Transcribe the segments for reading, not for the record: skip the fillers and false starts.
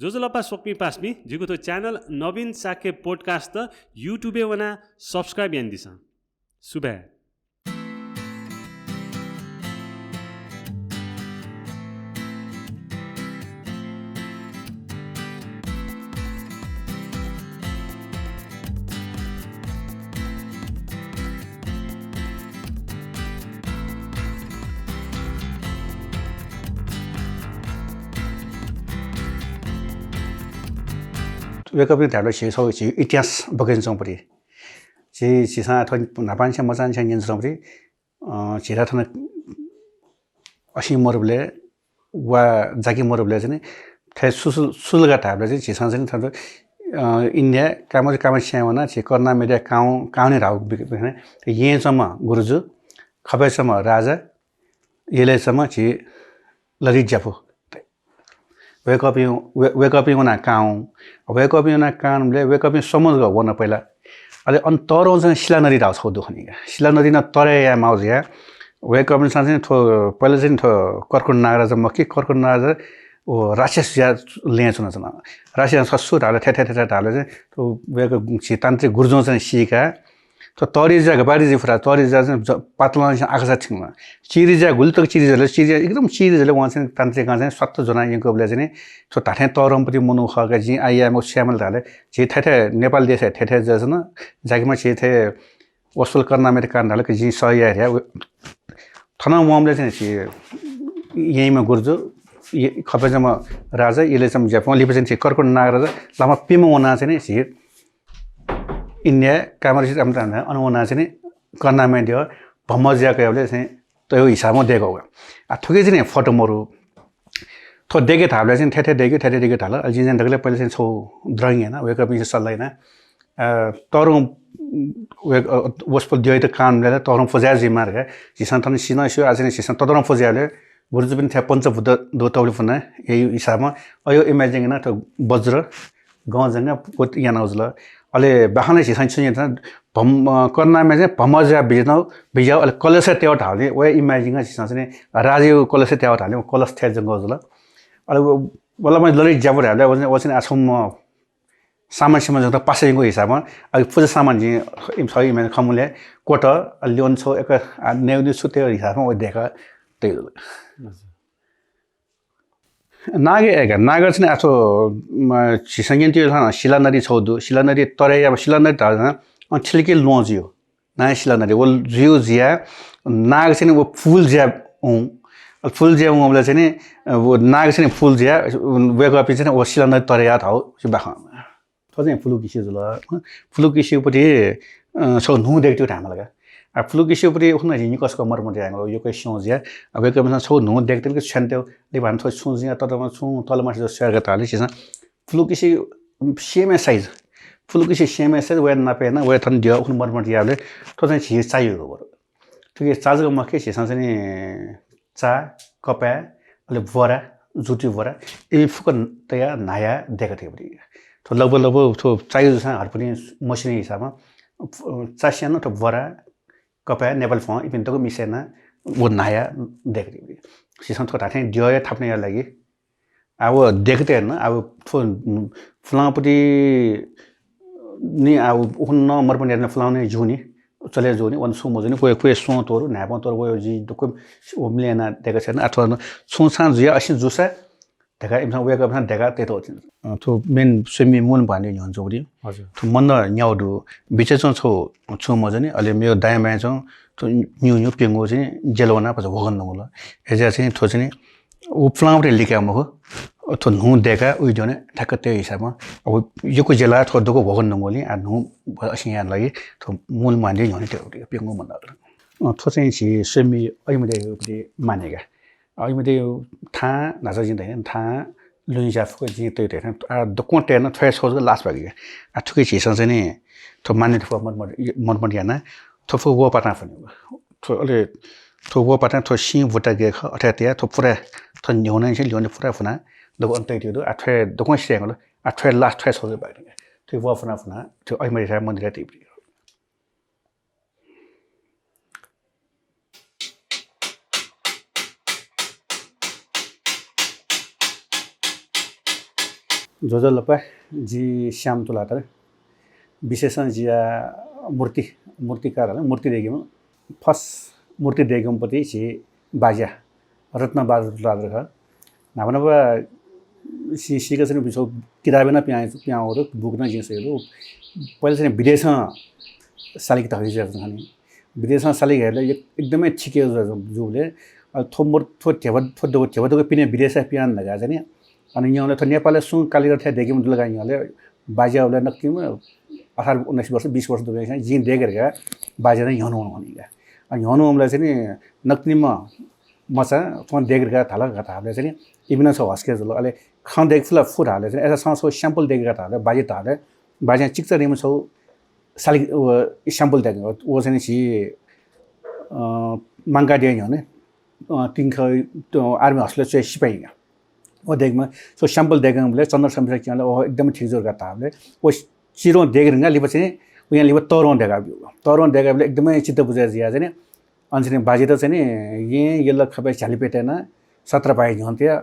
जोजोलपा सोक्मी पास्मी जिगु तो चैनल नवीन शाक्य पॉडकास्ट यूट्यूबे वना सब्सक्राइब यान दिसा सुबह वेकअप ढालो छि सौ छि इतिहास बगेन संपरि छि छिसा नापान छ मचान छ इन संपरि छिरा थन असी मरबले वा जाकी मरबले चाहिँ थे सुलगा ढाबले चाहिँ छिसा चाहिँ थन इन्डिया कामस्या वना छि कर्ना मेडिया काउने राउ बिकने येसम्म गुरुजु खबैसम्म राजा येलेसम्म छि लरि ज्याफु वेकअपिङ वना काउनले वेकअपिङ समझ ग वन पहिला अले अन तरो चाहिँ शिला नदी राउ छ दुखनी शिला नदी न तरे या माउज या वेकअपिङ चाहिँ थो पहिला चाहिँ थो कर्कुन नागरा चाहिँ मकी कर्कुन नागरा ओ राक्षस या ले छन छन राक्षस ससु ढाले ठेठे ढाले चाहिँ तो वेक तान्त्रिक गुरुजो चाहिँ सिका तो तरिजा गबारी फुरा तरिजा चाहिँ पातला आखसा छिङ चिरिजा गुल्तक चिरिजाले चिरिजा एकदम चिरिजाले वहाँ चाहिँ तान्त्रिक चाहिँ सत्त जना यिनको चाहिँ तो ताठे तरमपति मनु खका जी आइएम श्यामल ढाले जे ठेठे नेपाल देश ठेठे जसन जाकीमा छि थे वसुल कर्ना मेरे कान ढाले जी सही आया थना ममले चाहिँ छि यहीमा गुर्जो खपेजमा राजा इले चाहिँ जापान लिपे चाहिँ कर्कुन नागरा लामा पिम वना चाहिँ छि इन्डिया कामरिस अमतान अनुना चाहिँ कर्नामे दियो भमज्याको एउले चाहिँ त्यो हिसाबमा दिएको हो आ ठुकै चाहिँ फोटो मरु थो देखे थाले चाहिँ ठेठे देखे थाल अलि चाहिँ दगले पहिले चाहिँ छौ ड्राइङ हैन वेक अप सल्लाइ हैन तरु वेक वस्पल दियो त कामले तरु फजा जिमार के जिसन थन सिना सो आज नि सिसन तदरम फजाले गुरुजु पनि थ्या पञ्चबुद्ध दो तौले फुना यही हिसाबमा अयो इमेजिङ हैन त वज्र गजंगा पोत याना उजला अले बाखनै छिसन छिन भम कर्नामे चाहिँ भमज्या बिजौ अले कलश त्यो ढाले वे इमेजिङ छिसन चाहिँ राजीव कलश त्यो ढाले कलश थ्या जंग उजला अले वला म लरि ज्याबु ढाले वसिन आछम सामान्यमा जता पासेको हिसाबमा अब पूजा सामान जी सही इमेज खमुले कोट लियोन छौ एक नेउनी सुते हिसाबमा व देखा त्यही नागर चाहिँ आछो छिसंगन त्यो शिला नदी छौदु शिला नदी तरे अब शिला नदी ढाल्न अनि छिलके लोजियो नयाँ शिला नदी वो जियो जिया नाग चाहिँ वो फुल ज्या फुल ज्या उमले चाहिँ वो नाग चाहिँ फुल ज्या वेक अप चाहिँ वो शिला नदी तरे याद हो बाखा तो चाहिँ फुलु किसी पटी सो नु देख्थ्यो हामीलाई आ फुलु किसी पटी उखना नि कसको मर्म जाङो यो कै सोज्या अब वेक अप छौ नु देख्थ्यो कि छन्थ्यो ले भन थो सोज्या ततमा छु तलमा जो शेयर गर्दा हाले छिस फुलु किसी सेम साइज फुलु किसी सेम साइज वे नपेन वे थन दियो उखन मर्म दियाले तो चाहिँ छि चाहियो बरो ठिकै चाजको मके छिस चाहिँ चा कपा अले बोरा जुटी बोरा ए फुकन तया नया देख्थ्यो थिए तो लगभग तो चाहियो जसा हर पनि मसिनी हिसाबमा चासियानो त बोरा कपा नेपाल फो इपिन तको मिसेना वो नया देख्थ्यो सिसन थोटा थे दियो थाप्ने लागि अब देख्थे हैन अब फुलापटी नि अब उन नम्बर पनि हेर्न फुलाउने जुनी चले जुनी वन सु मजुनी कोइ सो तोरु नापा तोर वो जी दुको ओमलेना देख छैन अथवा सोसा जुया असि जुसा देखा इमसा वेक अप देखा तेतो तो मेन सेमी मूल भन्ने हुन्छ उडी हजुर तो मन न्याउडु बिचे छौ छु मजनी अले मेरो दायाँ बायाँ छौ तो न्यू पिंगो चाहिँ जेलवना पछि भगन नगुला एजा चाहिँ थो चाहिँ उपलाउटे लिका मको तो नु देखा उइ जने ठक्क त्यो हिसाबमा अब योको जेला थो दको भगन नगुली आ नु असिया लागि तो मूल मान्ने जने त्यो पिंगो मन थो चाहिँ छि सेमी अइमले मानेगा अहिले था नाजा जिन्दैन था लुइजाफको जी त्यो हेर्न आ दकोटे न थ्रेस होज लास्ट भागी आ ठुकै छिसन चाहिँ नि थो मान्ने थो मन याना थो फो वो पाटा पनि थो अले थो वो पाटा थो सि भुटा गे ख अथातिया थो पुरा थो न्योने चाहिँ ल्योने पुरा फुना दको अन्त त्यो आ थ्रे दको सेंगल आ थ्रे लास्ट थ्रेस होज भागी त्यो वो फुना त्यो अहिले मन्दिर टिप्री जोजलपा जी श्याम तुलाधर विशेषण जिया मूर्तिकार मूर्ति देख्यौँ फर्स्ट मूर्ति देख्यौँ पछि छि बाजा रत्न बाजा तुलाधर ख नाभनबा सिका चाहिँ बिसो किताबेन प्याउहरू बुक न जिसहरू पहिले चाहिँ विदेशमा सालिक त हरिज छन् विदेशमा सालिकहरूले एकदमै छिके जुले थो ठेवदको पिने विदेशमा पियान लगा चाहिँ अनि यहाँले त नेपालले सुन कालीरथ देख्यौँ दुलगा यहाँले बाजाहरूले नक्कीमा 18 19 वर्ष 20 वर्ष दुलगा जी देखेर बाजा नै यहनु भनेका अनि यहनु हमलाई चाहिँ नक्कीमा मचा फोन देखेर थाला थाले चाहिँ इबिन छ हस्के जलो अहिले खान देख फुल फुड हाले चाहिँ एसा सांसो स्याम्पल देखेर थाले बाजे थाले बाजे चिक्च रेम छ सालिक स्याम्पल देखेको वो चाहिँ छि मांगा दे भने तिंख आर्मी हस्ले चाहिँ सिपाइगा ओ देखमा सो स्याम्पल देख्नुले चन्द्र समुद्र किनले ओ एकदम ठीक जोर गर्दा हामीले ओ चिरो देखेरगा लिपछि यहाँ लिब तरोन देखाबले एकदमै चित्त बुझाएर जिया चाहिँ अनि चाहिँ बाजे त चाहिँ यही यल्ला खबै झालिपेटेन 17 पाइ झन्थ्यो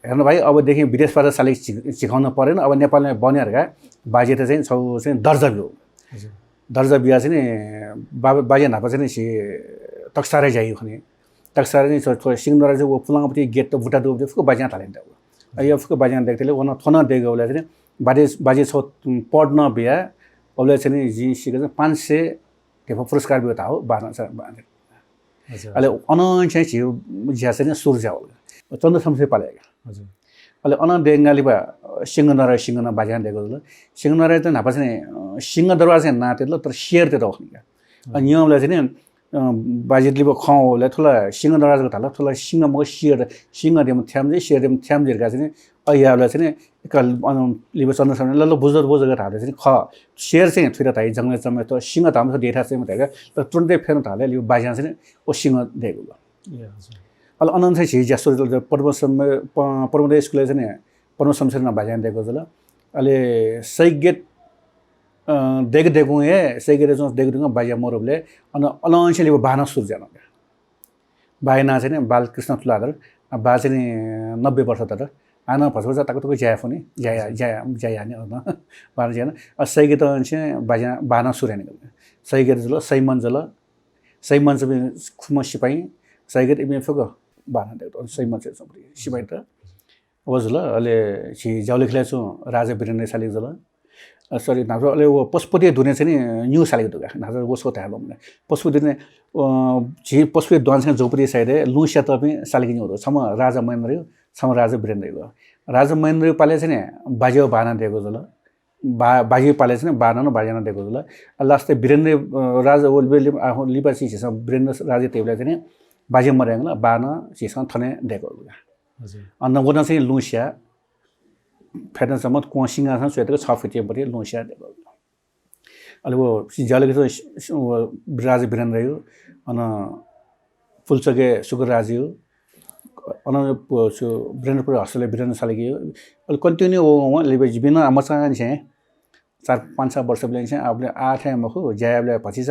हेर्नु भाइ अबदेखि विदेशबाट सालिक सिकाउन परेन अब नेपालमा बनेरका बाजे त चाहिँ छौ चाहिँ दर्जा बियो दर्जा बिया चाहिँ बाजे नापा चाहिँ सी तक्सारै जाइयो खने तक्सारै चाहिँ सिंहदरा चाहिँ वो पुलाङपति गेट त बुटा दो उसको बाजे थालेन यो उसको बाजे देख्थले वन थना देगोले चाहिँ बाजे छौ पढ्न बिया ओले चाहिँ जी सिके चाहिँ 500 के पुरस्कार बियो त हो 12 अहिले अन चाहिँ छियो ज्या चाहिँ सुर्जा हो चन्द्र शमशेर पालेगा हजुर अहिले अन देंगाली बा सिंहदरा बाजा देको सिंहदरा त नापा चाहिँ सिंहदरबार चाहिँ नातेलो तर शेर त राख्ने अनि यहाँलाई चाहिँ बाजेले ब खौले थुला सिंहदराजको थाला थुला सिंह म सिंह देम थ्याम चाहिँ शेर देम थ्याम जिरका चाहिँ अयालाई चाहिँ एकल लिब चन्द्र शमशेर ल बुझर हाले चाहिँ ख शेर चाहिँ थुरा थाइ जंगल चमे त सिंह त हाम्रो डेटा चाहिँ मतेगा तर तुरन्तै फेर्न थाले लिब बाजा चाहिँ ओ सिंह देको अहिले अनन्त चाहिँ जस्तो पर्वत स्कुलले चाहिँ पर्वत शमशेरमा बाजा दिएको छ ल अहिले सही गेट देखो हे सही गेट देखो बाजा मोरबले अनि अलैंसे लिब बाना सुर्जा न बायना चाहिँ बालकृष्ण तुलाधर बा चाहिँ 90 वर्ष त आना भसभसा ताको ज्याफ नि ज्या नि न बाना ज्या सही गेट चाहिँ बाजा बाना सुर्या नि सही गेट जलो सही मन खुम सिपाही सही गेट इमे फको बाना देख्दा सही मान्छे सबै सिपाही त वजल अहिले छि जाउले खेलेछु राजा वीरेन्द्र सालिक जल सरी नाजो अहिले वो पशुपति दुने चाहिँ न्यू सालिक दुगा नाजो वसको त हालो भने पशुपति ने छि पशुपति दुवान जोपरी साइड लुसिया त पनि सालिक नि हो सम राजा महेन्द्र सम राजा वीरेन्द्र हो राजा महेन्द्र पाले चाहिँ बाजे बाना दिएको जल बाजे पाले चाहिँ बाना न बाजना दिएको जल लास्ट वीरेन्द्र राजा ओलबेले आफू लिपासी छ वीरेन्द्र राजा तेबले चाहिँ बाजे मरेंगला बाना चिसन थने देको हजुर अन्न वना चाहिँ लुसिया फेदन समत कोसिंगा स स्वेतको 6 फिट बढी लुसिया देको अहिले वो जाले के राजा वीरेन्द्र यो अन फुलचके सुगर राजी हो अन वीरेन्द्रपुर हस्टले वीरेन्द्र सालिक यो अहिले कन्टिन्यू हो लिबे बिना अमरसँग चाहिँ 4-5 वर्ष बेला चाहिँ आपले आठे मखो जायबले पछि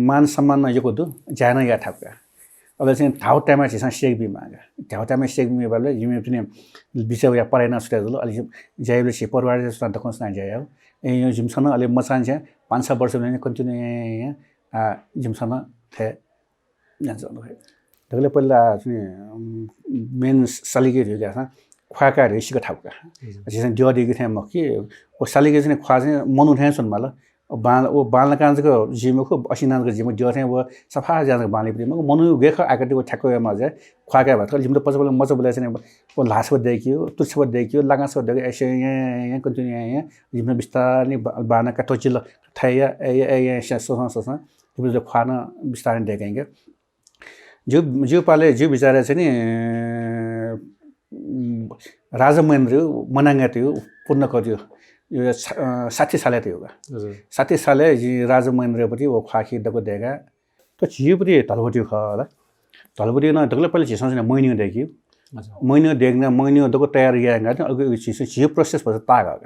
मान सम्मान यको दु जान या थापका अब चाहिँ ठाउँ टाइममा चाहिँ सेक बिमागा ठाउँ टाइममा सेक बिमाले जिमे पनि बिचौ या परेन सुतेजलो अलि जायबले से परिवार जस्तो त कन्स न जायो यो जिमसन अलि मचान चाहिँ 5-6 वर्ष बेला कन्टिन्यू यहाँ जिमसन थे जान्छ है दगले पहिला चाहिँ मेन सालिके थियो का ख्वाका रेसिको ठाउका चाहिँ दियो दिएको थियो म कि ओ सालिके चाहिँ ख्वा चाहिँ मनु थे सुन मला वो बाल्न कान्छको जिमको असिनाको जिम दियो थे वो सफा जानको बाले पनि मनु गेख आकटिको ठ्याक्कमा चाहिँ ख्वाका भत जिम त पछि मजबले चाहिँ वो लासो देखियो तुछबो देखियो लगासो देखियो एसे यहाँ कन्टिन्यू यहाँ जिम बिस्तारै बाना का टचिल थाया ए सोसा तिमीले ख्वान बिस्तारै देखेंगे जो पाले जो बिचारा चाहिँ नि राजा महेन्द्र मनांगा थियो पूर्ण गर्यो यो 60 साले थियो हजुर 60 साले राजा महेन्द्रपति वो खाखी दको देगा त जिउपति तलपति ख होला तलपति न दगले पहिले छिसन चाहिँ महिने देखियो महिने देख्न महिने दको तयार गएगा अघि छिस जिउ प्रोसेस भन्छ तागा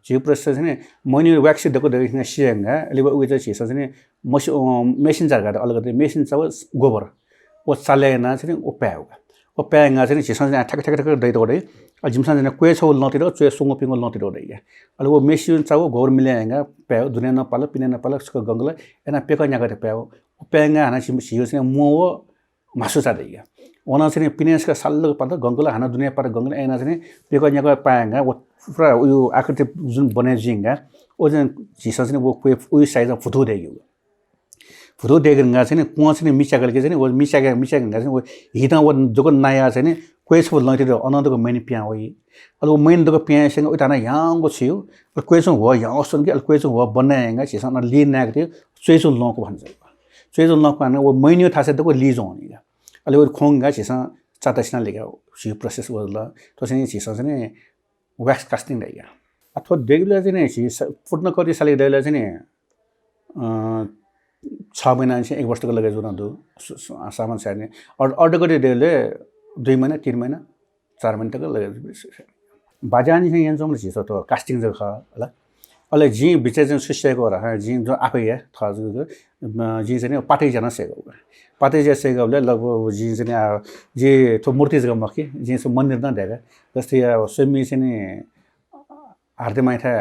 जिउ प्रोसेस चाहिँ महिने वैक्स दको देखिन सिएंगा लिबो उयो चाहिँ छिस चाहिँ मेसिन जर्गा अलगते मेसिन छ गोबर वो चालेना चाहिँ ओ प्याउगा ओ प्याङा चाहिँ छिसन चाहिँ ठक दै दौडै जिमसान जना क्वे छौ लतिर चुए सोंगो पिंगो लतिर रही अल वो मेसिन चाहो गोर मिले हैंगा पे दुनिया न पाला पिने न पाला उसको गंगला एना पेका न्या करे पेओ पेंगा हना सियो से मो मासु चा रही ओना से पिनेस का साल पाता गंगला हना दुनिया पर गंगला एना से पेका न्या करे पाएंगा वो पुरा उयो आकृति जुन बने जिंगा ओ जन जिसा से वो क्वे उयो साइज फुटो देगी फुटो देगा से कुआ से मिचा करके से वो मिचा गंगा से वो हिता वो जको नया से क्वेश्चन लतिर अनंत को मैंने पिया हुई अल वो मैंने तो पिया से उठाना यहाँ को छियो और क्वेश्चन हुआ यहाँ सुन के क्वेश्चन हुआ बनाएगा चीज़ ना ली ना करते क्वेश्चन लो को भन जाएगा क्वेश्चन लो को वो मैंने था से तो कोई ली जाओ अल वो खोंगा चीज़ चाटा चीज़ ना लेगा छियो प्रोसेस वाला तो से चीज़ से वैक्स कास्टिंग रहेगा अथवा देगला से नहीं चीज़ फुटना करी साले देगला से नहीं 6 महीना से 1 वर्ष तक लगे जो ना दो सामान से आने और ऑर्डर कर देले 2 महीना 3 महीना 4 महीना तक लगे बाजानी से यहाँ जमले चीज़ तो कास्टिंग जो खा अला अले जी बिचे जन शिष्य को रहा जी जो आप ही है था जो जी से नहीं पार्टी जाना से पार्टी जैसे का बोले लगभग जी से नहीं जी तो मूर्ति जगह मक्की जी से मंदिर ना देगा जैसे स्वयं से नहीं आरती में था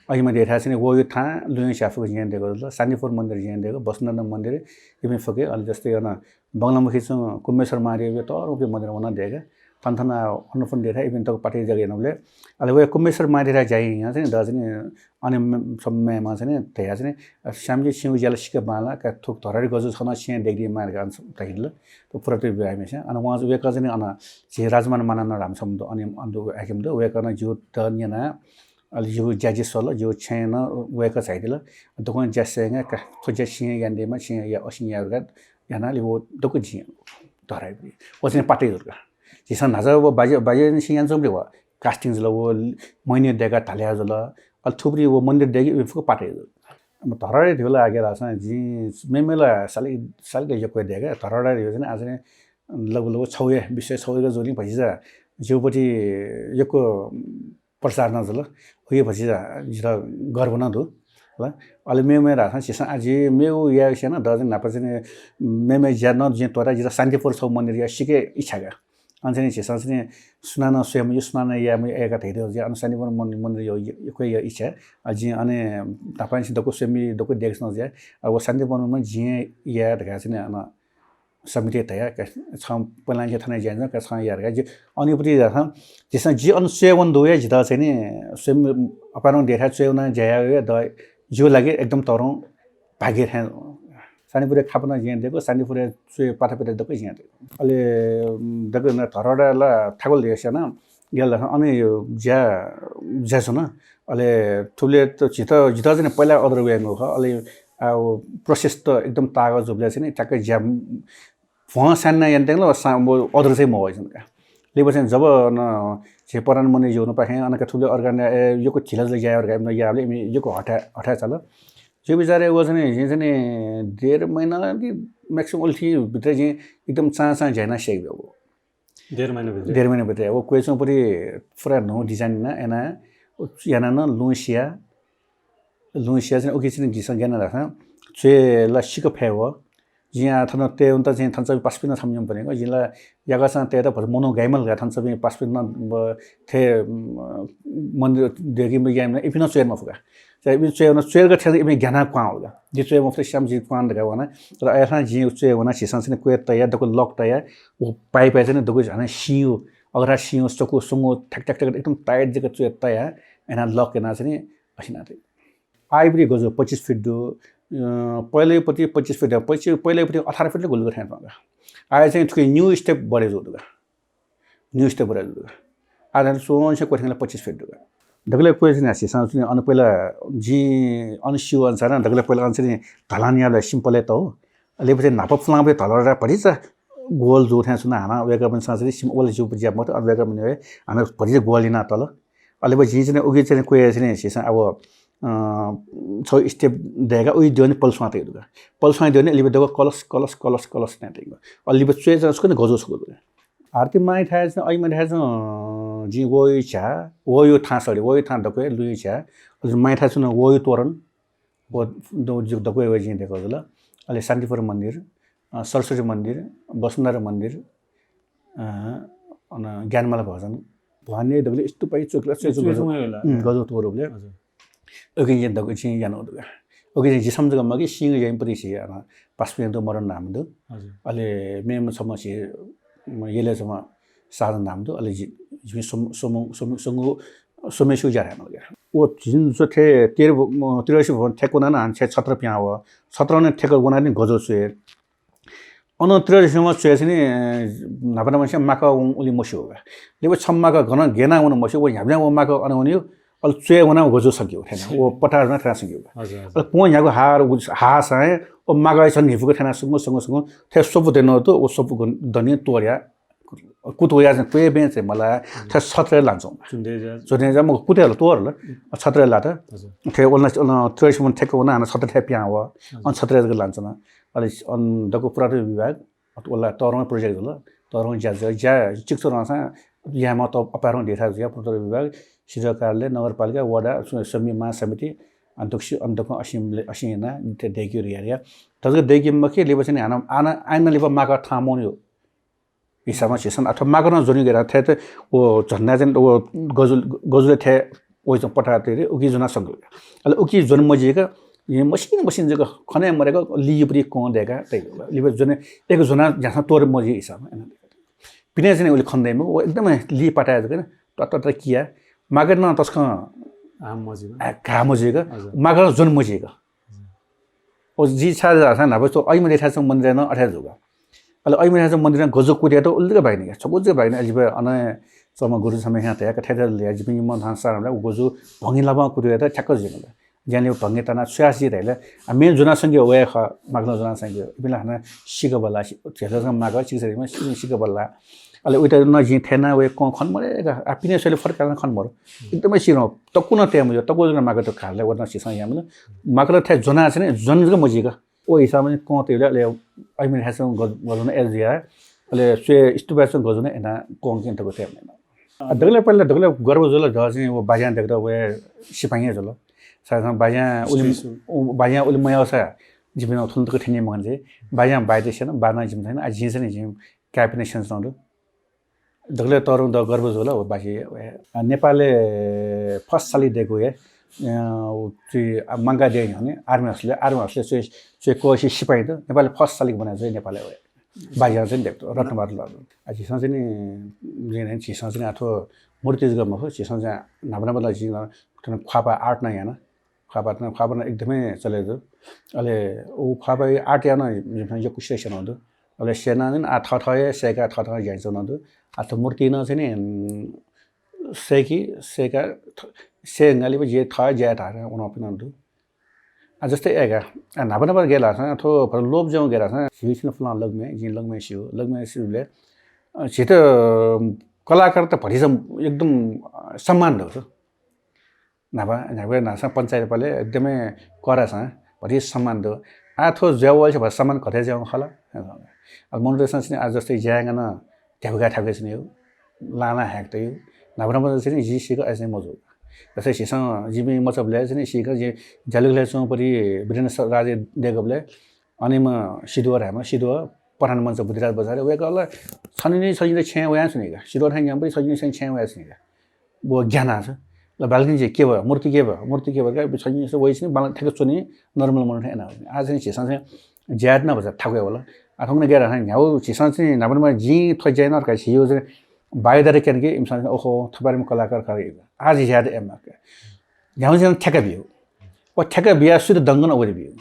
अभी मैं देखा से वो था लुई शाफू जियान देखो सानीपुर मंदिर जियान देखो बसनाथ मंदिर ये फके अल जस्ते है ना बंगलामुखी से कुम्भेश्वर मारे हुए तो रुपये मंदिर वहाँ देगा थनथना अन्नपूर्ण देखा इवन तक पार्टी जगह नबले अल वो कुम्भेश्वर मारे जाए यहाँ से दार्जिलिङ अनि समयमा चाहिँ त्यहाँ चाहिँ श्यामजी सिंह ज्याला सिके बाला का थुक धरारी गजु छना सिंह देखि मार गान तहिल तो पुरते भएमे छ अनि वहाँ वे का चाहिँ अन जे राजमान मानन राम सम्दो अनि अन्धु आकेम दो वे का जो तन्यना अलि जो ज्याजी सोल जो छैन वे का चाहिदिल दोकन ज्यासेंगा का खोजे सिंह यान्देमा सिंह या असिंह यारगा यानाले वो दोक जिया धराई वो चाहिँ पार्टी दुर्गा जिसन हजार वो बाजे सिंह जमले वो कास्टिङ जला वो मैने देगा थाल्या जला अल थुप्री वो मंदिर देगी उसको पाटे अब धराडे थियो ला आगे रासन जी मेमेला साली यो कोही देगा धराडे थियो चाहिँ आज लगभग 6 विषय 6 को जोली भइजा जेउपटी यको प्रचार न जला उयो भइजा जिरा गर्व न दु ल अले मेमे रासन सिसा आज मेउ या सेना दजन नापसे मेमे ज्यान जे तोरा जिरा शान्तिपुर छ मन्दिर या सिके इच्छागा अनि चाहिँ चाहिँ सुनाना स्वयं यो सुनाना या म एका धेरै जे अनुसानीपुर मन्दिर यो कोही इच्छा अझ अनि तपाईं चाहिँ दको स्वयं दको देख्न जे अब शान्तिपुरमा जे या ढका चाहिँ अन समिति तया छ पहिला जे थाना जान्छ का छ यार जे अनि पनि राखा जसमा जे अनुसेवन दोया जिता चाहिँ नि स्वयं अपारन देखा चेउना जया द जो लागि एकदम तरौं भागे थे सानीपुरे खापना जियान दिएको सानीपुरे चुए पाठापेटा दकै जियान दिएको अहिले दकै न धराडाला ठाकुल दिएछ न गेल अनि ज्या ज्याछ न अहिले थुले त जिता चाहिँ पहिला अदर वेको हो अहिले अब प्रोसेस त एकदम तागत जुब्ले चाहिँ ट्याक्कै ज्या वहाँ सान्ना यान देख्न अदर चाहिँ म भइसन का लेपछि जब न जे परान मने जो न पाखे अनका थुले अर्गान योको छिलाजले ज्या अर्गा याले योको हटा चल जो बिचारे वो चाहिँ 1.5 महिना कि मैक्सिमम उल्टी भित्र चाहिँ एकदम चाँ झैना सेक हो 1.5 महिना भित्र वो क्वेश्चन परि पुरा नो डिजाइन न एना याना न लुसिया चाहिँ ओके चाहिँ जिसन ज्ञान राखा छे ला सिक फेव जिया थन ते उन्त चाहिँ थन्छ पासपिन थम्यम भनेको जिला यागासा ते त मोनो गाइमल गा थन्छ पनि पासपिन थे मन्दिर देखि म याम इपिन चेरमा फुका चाहिँ इपिन चेर गा थे इमे ज्ञान क्वा होला जे चेर म फ्रेश श्याम जी क्वान दगा वना तर आया जी चेर वना सिसन चाहिँ क्वे तया दको लक तया वो पाइप चाहिँ दको जाने सियो अगर सियो चको सुंगो ठक ठक ठक एकदम टाइट जको चेर तया एना लक एना चाहिँ असिना थे आइब्री गजो 25 फिट दो पहिलेपट्टि 25 फिट पहिलेपट्टि 18 फिटले गोल गरे ठाउँमा आए चाहिँ थुकै न्यू स्टेप बढे जोदगा न्यू स्टेप बढे जोदगा आधा सोन से कोठेला 25 फिट दुगा दगले क्वेशन आसी साउथले अनि पहिला जी अनसियो अनुसार दगले पहिला अनि ढलानियाले सिम्पल त हो लेपछि नाप फ्लाबे ढलरा पढिछ गोल जो थे सुना हाना वेका पनि सासरी सिम्पल जो ज्या मत अनि वेका पनि हामी पढिछ गोल लिना तल अलेपछि चाहिँ उगी चाहिँ कोही चाहिँ सिसा अब 6 स्टेप देगा उही दियो नि पल्समा त दुगा पल्समा दियो नि लिबे दगो कलस ने देगा अलिबे चुए जसको नि गजो छ आरती माइ थाय चाहिँ अइ माइ थाय जी वोइ छा वोयो था सरी वोयो था दको लुइ छा माइ थाय छ वोयो तोरण वो दो जो दको वे जी देखो ल अहिले शान्तिपुर मन्दिर सरस्वती मन्दिर वसुन्धरा मन्दिर अन ज्ञानमाला भजन भन्ने दगले यस्तो पाइ चोक्ला गजो तोरले ओके yen दगो छि यानो दगा ओके छि समझगा मगे सिंग याम परि छि याना पासपेन तो मरन नाम दो अले मेम समछि येले सम साधन नाम दो अले जि सोमेशु जारा मगे ओ जिन जो थे तिरसी भवन ठेकोना न हान 17 प्या हो 17 ने ठेको गुना नि गजो छे अन तिरसी सम छे नि नपना मसे माका उली मसि हो लेबो छम्माका घन गेना उन मसि ओ याबना माका अनउनि अल चुए उना गजो सक्यो हैन ओ पटारमा ट्रा सक्यो अल पो याको हार हास है ओ मागा छ निफुको थाना संग थे सब देनो तो ओ सब दनि तोर्या कुतोया चाहिँ पे बेच मला थ 17 लान्छौ जुने जा म कुतेल तोरल 17 ला त थे ओल्न त्रेसम ठेको न 17 थे प्या हो अन 17 ग लान्छ न अलि अन दको पुरातत्व विभाग ओला तरमा प्रोजेक्ट होला तरमा जा चिक्सो रहन्छ यहाँ म त अपारङ देखा जा पुरातत्व विभाग सिजा कार्यालय नगरपालिका वडा समिति अन्तको असिना देखियो एरिया तजको देखिम के लेबो चाहिँ आना आइन लेबो माका ठामोन्यो हिसाबमा सेसन अथवा मागन जोनि गेरा थे त ओ झन्ना चाहिँ ओ गजुले थे ओ चाहिँ पटाते रे उकी जुना संग अले उकी जुन मजिका ये मसिन जको खने मरेको लियुपरि को देका तै लिबो जुने एक जुना जहाँ तोर मजि हिसाबमा पिने चाहिँ उले खन्दैमा ओ एकदमै लि पटाए जको त किया मागन तस्क काम मजिका मागन जुन मजिका ओ जी छा छ नभए तो अहिले देखा छ मन्दिर न 18 जुगा अले अहिले यहाँ मन्दिर गजो कुदिया त उल्लेख भएन के सबुज भएन अलिबे अने सम गुरु समय यहाँ तया कठेर ले जिपिङ म धानसार हमरा गजो भंगिलामा कुदिया त ठक्क जिमले ज्याले भंगे तना स्यासी रहेले मेन जुना संगे वय ख माग्न जुना संगे बिला हना सिग बला थेससँग माग सिगसरीमा सिग बला अले उता न जि थेना वे क खन मरे आपिने सले फरक खन मर एकदमै सिरो तकुन ते म तको जुना माग त खाले वना सिसँग यहाँ माग्न थे जुना छ नि जनजको मजिका ओ हिसाबले कोतेले ले अहिले हैसम गजोन एजिया अले स्वे स्टुबासन गजोन एना कोंकिन तको थे दगले पहिले दगले गर्व जल ज चाहिँ वो बाजान देख्दा वे सिपाइए जल साथमा बाजा उली मयासा जिबिन थुन्तको ठिने मन चाहिँ बाजा बाइते छैन बाना जिम छैन आज चाहिँ जिम क्याबिनेट सेन्सनहरु दगले तरु द गर्व जल हो बाजी नेपालले फर्स्ट साली दिएको हे मंगा दिए भने आर्मी हाउसले चाहिँ कोसी सिपाही त नेपालले फर्स्ट सालिक बनाएको चाहिँ नेपालले हो बाहिर चाहिँ देख्थ्यो रत्नबार ल छिसँग चाहिँ नि छिसँग चाहिँ अथवा मूर्ति जग्गामा हो छिसँग चाहिँ नाबनाबला चाहिँ ख्वापा आर्ट न यहाँ ख्वापा एकदमै चलेको अहिले ऊ ख्वापा आर्ट यहाँ यो कुस्टेसन हुँदो अहिले सेना चाहिँ थथय सेका थथय जान्छ हुँदो अथवा मूर्ति न चाहिँ नि सेका सेंगाली बे जे था जे था उन अपन दु जस्तै एगा नाबनाबर गेला छ अथवा लोभ जाउँ गेला छ सिसन फला लगमे सिउले छिटो कलाकार त भरि एकदम सम्मान दो नाबा नासा पञ्चायत पाले एकदमै करा छ भरि सम्मान दो आथो ज्यावल छ सम्मान कतै जाउँ खला अब मनोरञ्जन चाहिँ आज जस्तै ज्याङ न ठ्याबगा ठ्याबगे छ नि लाना ह्याक्दै नाबनाबर चाहिँ जी सिको एसै मजो जस्तै सिसँग जिमी मचबले चाहिँ सिका जे जालुगले चौँ परि वीरेन्द्र राजे देगबले अनि म सिधुवा पठान मञ्च बुद्धिराज बजार वेगला छनिने छ्या वया सुनेगा सिधुवा ठाङ यहाँ पनि छनिने छ्या वया सुनेगा वो ज्ञान छ ल बाल्किन चाहिँ के भयो मूर्ति के भयो का छनिने वइ चाहिँ बाल ठेक चुनी नर्मल मन हैन आज चाहिँ सिसँग चाहिँ ज्याद न बजार ठाके होला आठौँ गेरा ह्याउ सिसँग चाहिँ नाबनमा जी थै जाइन अर्का छियो चाहिँ बायदार के इंसान ओहो थबारिम कलाकार करे आज याद एम के यहाँ से ठेका बियो वो ठेका बिया सुध दंगन ओरे बियो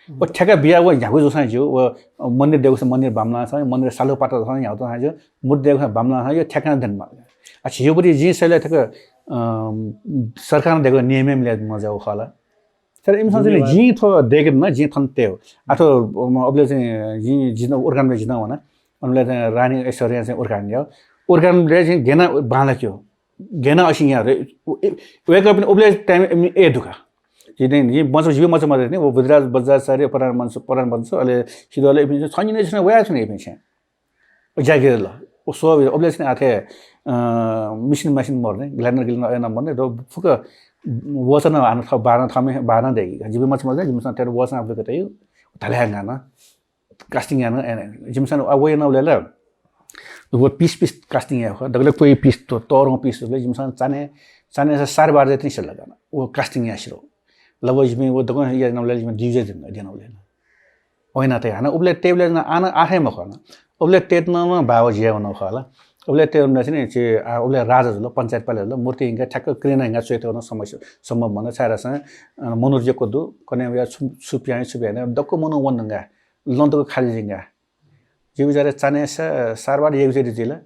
वो ठेका बिया वो यहाँ जो सा जो वो मंदिर देखो मंदिर बामला सा मंदिर सालो पाटा सा यहाँ तो जो मूर्ति देखो बामला सा यो ठेका धन मा अच्छा यो बड़ी जी सले ठेका सरकार देखो नियम में ले मजा हो खाला तर इंसान से जी थो देख न जी थनते हो अथवा अबले से जी जिन organ में जिना होना उनले रानी ऐश्वर्या से organ जाओ organ चाहिँ गेना बाँड्यो गेना असिङ यहाँ वेक पनि उब्ले टाइम ए दुखा जिने मच जिउ मच मरे नि वो बुद्धिराज बजार सारे परान बन्छ अहिले सिधोले पनि छनिने छैन वया छैन पनि छ जागिर ल ओ सो उब्ले चाहिँ आथे मिसिन मर्ने ग्ल्यान्डर गिल्न मर्ने र फुक वचन आन थ 12 देखि जिउ मच मरे जिमसँग तेरो वचन आफले कतै थाले गाना कास्टिङ गाना जिमसँग अवे न उले वो पीस कास्टिंग है दगले कोई पीस तो तोरों पीस ले जिमसान चाने से सार बार देते नहीं लगाना वो कास्टिंग है शिरो लगो जिसमें वो दगो ये नवले जिसमें डिवीजन दिन दिन नवले ओइना ते हैन उबले टेबल न आना आठै म खन उबले टेटनमा भाव जिया न खला उबले टेबल चाहिँ चे उबले राजा ल पञ्चायत पाले ल मूर्ति हिंगा ठ्याक्क क्रेन हिंगा चेत गर्न समस्या सम्भव मन छारास मनोर्ज को दु कने या सुपिया न दक्को मनो वनंगा लन्दको खाली जिंगा जे बिचारे चाने सारबार एक जति जिला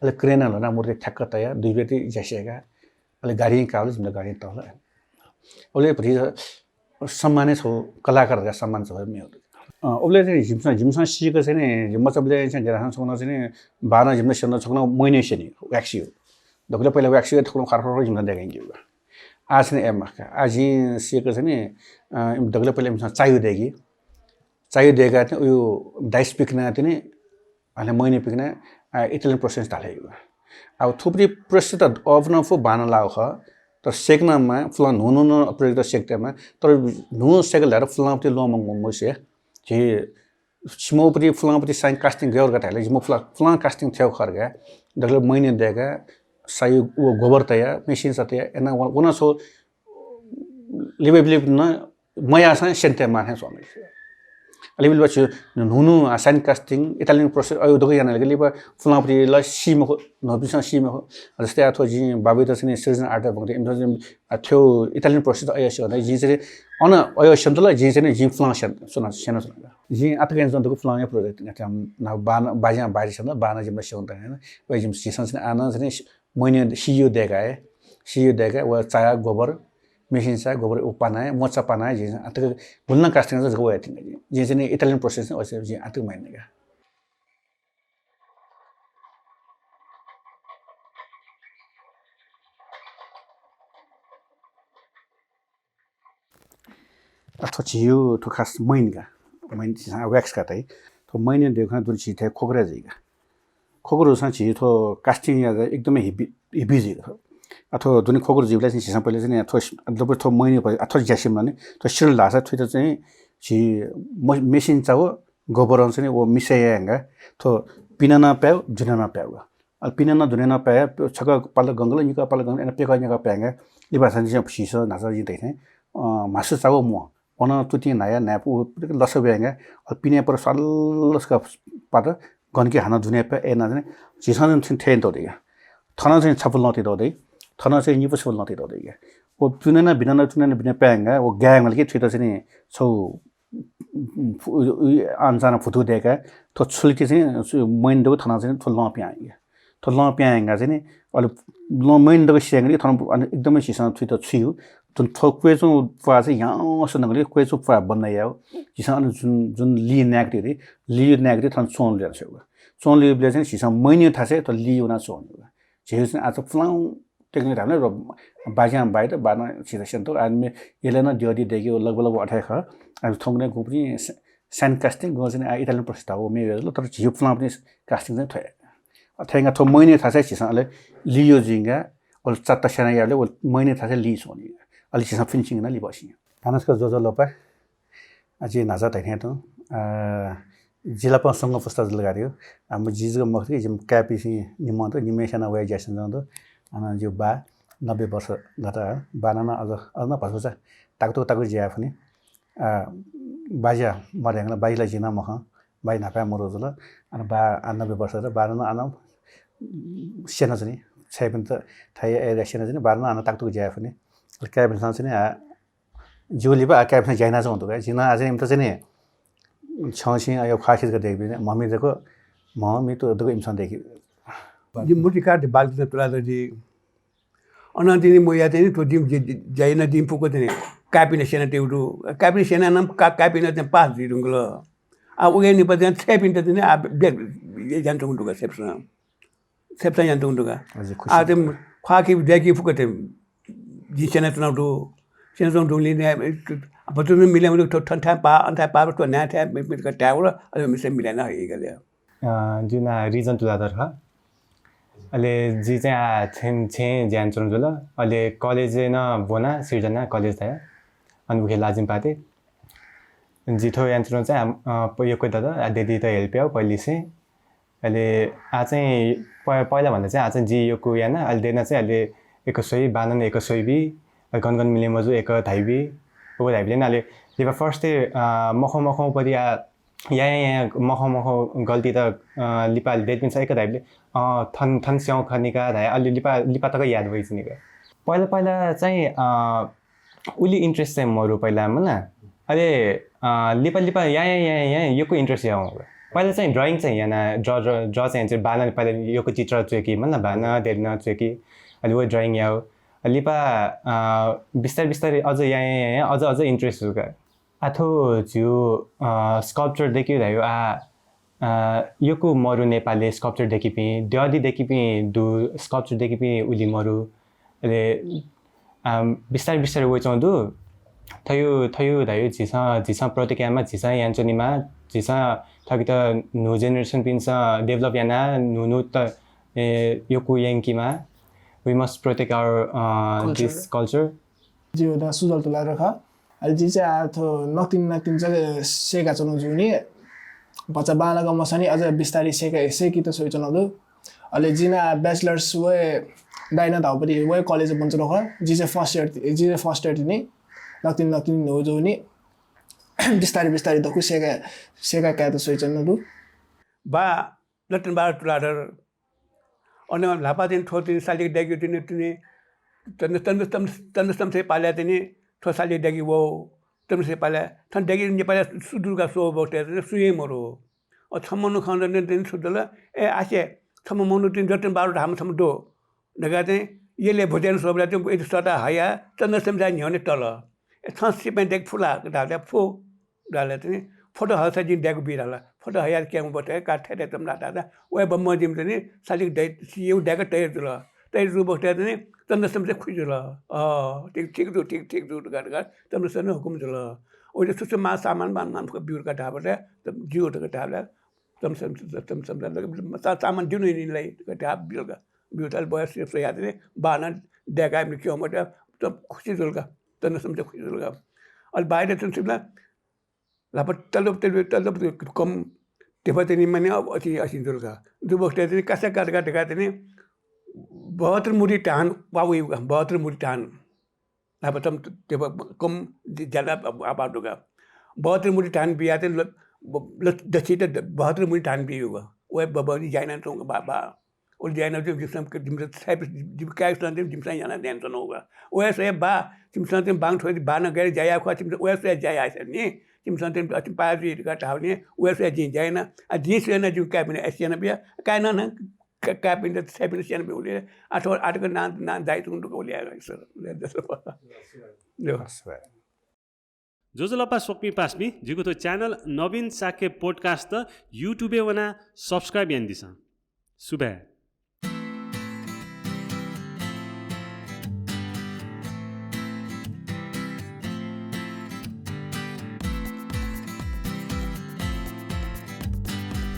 अले क्रेन ल ना मूर्ति ठ्याक्क तया दुई बेटी जसेगा अले गाडी काले जिम्मे गाडी तल उबले भरि सम्मानै छ कलाकारका सम्मान छ मेरो उबले चाहिँ जिमसा सिकेको चाहिँ नि मतलब चाहिँ गेरासन सक्न चाहिँ बाना जिम्न सेन सक्न महिने सेनी व्याक्सी हो दगले पहिला व्याक्सी थक्न खरखर जिम्न देखाइन्छ आज नै एमका आज सिकेको चाहिँ नि दगले पहिला जिमसा चाहियो देगा चाहिँ उयो डाइस पिक्ना चाहिँ अनि महिने पिक्ना इटालियन प्रोसेस थालेको अब थुप्रै प्रोसेस त अफन फो बाना लाउ ख तर सेक्नमा फ्लन हुनु न प्रयोग सेक्टरमा तर नु सेकल हर फ्लन त्यो लमङ मोसे जे स्मोपरी फ्लापरी साइन कास्टिङ गएर गटाले म फ्ला कास्टिङ थियो खर्गा दगले महिने देगा साइ वो गोबर तया मेसिन सतया एना वना सो लिबेबिलिब न मया सा सेन्टे माने सोमे लिबेबिलिब छु नुनु साइन कास्टिङ इटालियन प्रोसेस अयो दगो याना लिबे फ्लापरी ल सिम हो नबिसा सिम हो जस्तै अथवा जि बाबे त चाहिँ सिजन आर्ट भन्दै इन्टरजम थियो इटालियन प्रोसेस अयो छ जि चाहिँ अन अयो सन्तला जि चाहिँ जि फ्ला सुना सेना सुना जि अतकेन जन्तको फ्लाङे प्रोजेक्ट न बाना बाजा बारी छ न बाना जिम सेउन्त हैन वे जिम सिसन चाहिँ आना चाहिँ महिने सियो देगा व चाया गोबर मेसिन सा गोबर उपानाय मोचा पानाय जि अतक भुल्न कास्टिङ चाहिँ गयो थिन जि चाहिँ इटालियन प्रोसेस चाहिँ जि अतक महिनेगा अथवा छियो तो खास महिनका महिन वैक्स का तै तो महिने देखना दुर छिथे खोगरा जइगा खोगरो सा छि तो कास्टिङ या एकदमै हेभी जइगा अथवा दुनी खोगरो जिउलाई चाहिँ छिसा पहिले चाहिँ अथवा दब थो महिने पछि अथवा ज्यासिम भने तो सिल लासा थुइ त चाहिँ छि मेसिन चाहो गोबर चाहिँ वो मिसायंगा तो पिनाना पाउ जुनाना पाउ अल पिनाना जुनाना पाउ छका पाल गंगल निका पाल गंगल एना पेका निका पाएंगा लिबासन चाहिँ फिसो नासा जि दैथे मासु चाहो म ona tuti naya napu laso benga pine पर सालसका पाट गनकी हाना जुने पे ए नजने जिसन थिन थेन तो देगा थना चाहिँ छपल नति दोदै थना चाहिँ निपसल नति दोदै वो चुनेना बिना पेंगा वो ग्याङ मलके छिटो चाहिँ छौ आनजाना फुटु देगा तो छुलके चाहिँ मैन दो थना चाहिँ थल प्याएगा चाहिँ अल मैन दो सिंगली थन एकदमै सिसन छिटो छिउ जुन थोक्वेजो फा चाहिँ यहाँ सनगले क्वेजो फा बनाया जिसन जुन लि नेगेटिभ थन सोन ल्याछ सोन लिले चाहिँ सिसन मैने थासे त लियोना सोन जेसन आज फ्लाउ टेक्निक हामीले बाजा बाइट बाना सिसन त आदमी एलेना दियोदी देख्यो लगभग 28 ख अब थोंगने गुपनी सान कास्टिङ गजन इटालियन प्रोसेस हो मेरो तर जियो फ्लाउ पनि कास्टिङ चाहिँ थय थेंगा थो मैने थासे सिसनले लियो जिंगा और चट्टा सेना याले मैने थासे लि सोनी अलि सिसन फिनिशिङ न लि बसी खानसको जोजो लोपा अझै नाजा तैने त जिल्ला पसँग पुस्तक लगायो हम जिजको मखरी जिम क्यापी सि निमन्त निमेसन वे ज्यासन जंद अन जो बा 90 वर्ष गता बानाना अझ भसो छ ताकतो ज्या पनि बाजा मरेंगला बाइला जिना मख बाइ नापा मरोजल अन बा 90 वर्ष र बानाना अन सेना चाहिँ छैपन त थाय ए सेना चाहिँ बानाना अन ताकतो ज्या पनि क्याबिन चाहिँ जोली बा क्याबिन जाइना छ भन्तो जिना आज इम त चाहिँ छछि आयो खासित गर्दै मम्मी देखो मम्मी त दको इमसन देखि जिम मुटी काट बाल्टी तुलाधर जी अनदिनी मोया चाहिँ तो जिम जाइना जिम पुको चाहिँ कापिने सेना टेउडु कापिने सेना नाम कापिने चाहिँ पास दिरुंगल आ उगे नि पदन छेपिन त चाहिँ आ बेग जान्छ उन्दुगा सेप्सा जान्छ उन्दुगा आ चाहिँ खाकी देखि पुको चाहिँ जी सेना तुनाउडु सेना जों दुली ने बतुन मिले म तो ठन पा अन्था पा तो ना था मिलका टावर अले मिसे मिलेन हेगले जुना रिजन तुलाधर ह अहिले जी चाहिँ छे ज्यान चुनजुल अहिले कलेज न बोना सिर्जना कलेज था अनि उखे लाजिम पाते जिथो यान्चुन चाहिँ यो कोइ दादा देदी त हेल्प आउ पहिले से अहिले चाहिँ पहिला भन्दा चाहिँ चाहिँ जी योको याना अहिले देना चाहिँ अहिले एक सोही बानन एक सोहीबी गनगन मिले मजु एक थाइबी वो थाइबी ने अहिले लिपा फर्स्ट मखौ मखौ परि यहाँ मखौ गल्ती त लिपा डेट पनि छ एक थाइबीले थन थन स्याउ खनिका धाय अलि लिपा तक याद भइछ नि पहिला चाहिँ उली इन्ट्रेस्ट चाहिँ मरु पहिला मलाई अहिले लिपा यहाँ योको इन्ट्रेस्ट यहाँ हो पहिला चाहिँ ड्राइङ चाहिँ यहाँ ड्र चाहिँ बाना पहिला योको चित्र चुकी मतलब बाना देख्न चुकी अहिले वो ड्राइङ यहाँ हो लिपा बिस्तारै अझ यहाँ अझ इन्ट्रेस्ट हो क्या आथो जिउ स्कल्पचर देखियो रह्यो योको मरु नेपालले स्कल्पचर देखि पनि ड्यादी देखि पनि दु स्कल्पचर देखि पनि उली मरु अहिले बिस्तारै वेचाउँदु थयो रह्यो झिसा प्रतिक्रियामा झिसा यान्चनीमा झिसा थकि त न्यू जेनेरेसन पिन्छ डेभलप याना नु त योको याङ्कीमा we must protect our this culture जिउ दा सुजल तुला रखा अहिले जी चाहिँ आथो नतिन चाहिँ सेका चलाउँछु नि बच्चा बानाको मसानी अझ बिस्तारै सेकी त सोइ चलाउँदु अहिले जिना ब्याचलर्स वे डाइना धाउपरि वे कलेज बन्छ रख जी चाहिँ फर्स्ट इयर नि नतिन हो जो नि बिस्तारै दखु सेका क्या त सोइ चलाउँदु बा लटन बार तुलाधर अनि लापा दिन थोति साली डेग्यो तिनी तन्दस्तम से पाल्या तिनी थो साली डेगी वो तम से पाल्या थन डेगी नेपाल सुदुर्गा सो बोटे सुये मरो अ छमनु खान दिन सुदल ए आसे छमनु दिन जतन बार धाम छम दो नगा चाहिँ येले भोजन सोबला चाहिँ ए सटा हाया तन्दस्तम जाय न्ह्यने तल ए छसी पे डेग फुला डाले फो डाले तिनी फोटो हल्सा जिन डेग बिराला फोटो हयार क्याम बोटे काठे तम लाटा वे बम्म जिम चाहिँ साली डे सिउ डेग तय जुल तय रु बोटे चाहिँ तन्दस्तम चाहिँ खुजुल ठीक दु गर तन्दस्तम हुकुम जुल ओले सुसु मा सामान बान बिउर का ढाबले जिउ त ढाबले तम सामान दिनु निलाई ढाब बिउताल बयस से याद ने बाना डेगा में क्यों मटे त खुशी जुलगा तन्दस्तम चाहिँ खुजुल गा अल बाहिर चाहिँ सिबला लापट तलब कम तेपतनी मैंने अब असी जुलगा दु बोटे चाहिँ कसा काट ने 72 मुरी टान पावे 72 मुरी टान अब तम कम ज्यादा आबाद होगा 72 मुरी टान बिया ते दसी ते 72 मुरी टान भी होगा वो बबनी जाइना तो बाबा और जाइना जो जिसम के जिम काय सन जिम सन याना देन तो होगा वो से बा जिम सन ते बांग थोड़ी बा न गए जाया खा जिम वो से जाया ऐसे नहीं जिम सन ते अति पाजी का टावने वो से जी जाइना आ जी से ना जो कैबिनेट एशियन बिया काय ना कैबिनेट सेबिन सियन भी उले आठ का ना दाई तुम को लिया सर जोजलपा सोक्मी पासमी जिगो तो चैनल नवीन साके पॉडकास्ट यूट्यूबे वना सब्सक्राइब यान दिसा सुबह